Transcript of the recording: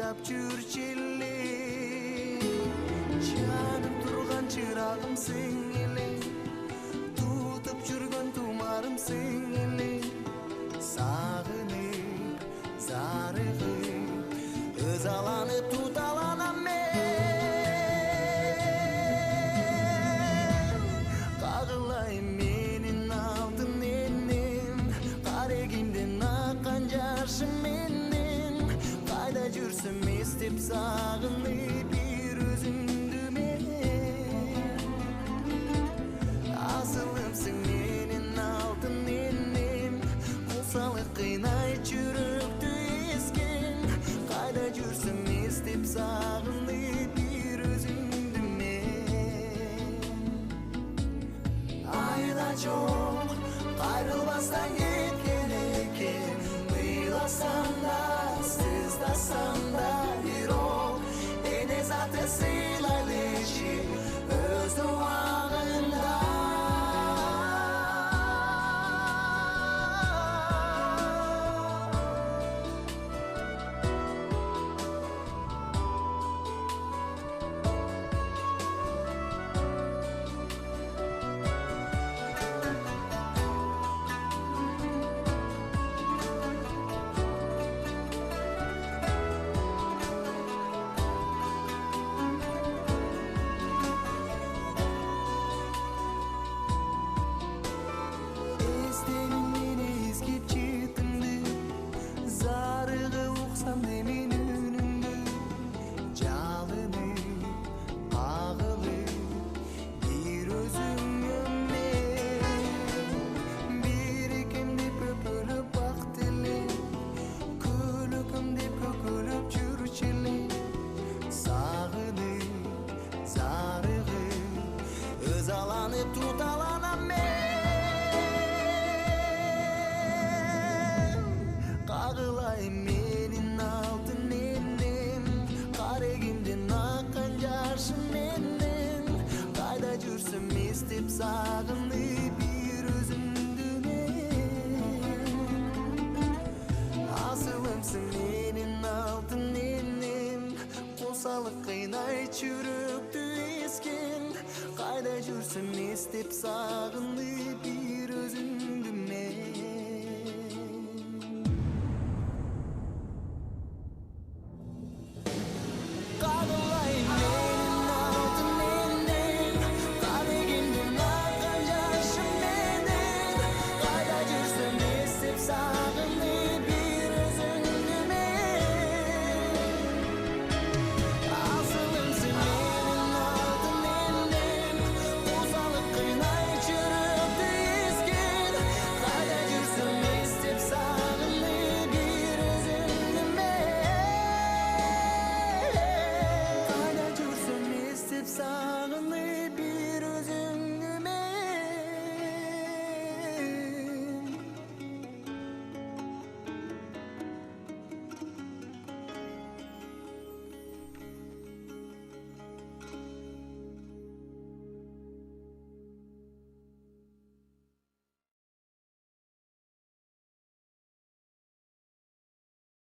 кыйнап жүрчү жанып турган чырагым сен эле, тутуп жүргөн тумарым сен эле. Сагынып, зарыгып, ызаланып туталанам мен. Кагылайм менин алтын энем, карегимден аккан жашым менен. Кайда жүрсөм эстеп сагынып бир өзүңдү мен. Асылымсың менин алтын энем, кулсалык кыйнайт жүрөктү эскен. Кайда жүрсөм эстеп сагынып бир өзүңдү мен. Айла жок, кайрылбастан кеткен экен. Ыйласам да, сыздасам да бирок, эне заты сыйлайлычы өз убагында. Ызаланып туталанам мен. Кагылайм менин алтын энем, карегимден аккан жашым менен. Кайда жүрсөм эстеп сагынып бир өзүңдү мен. Асылымсың менин алтын энем, кулсалык кыйнайт жүрөктү эскен. Кайда жүрсөм эстеп сагынып бир өзүңдү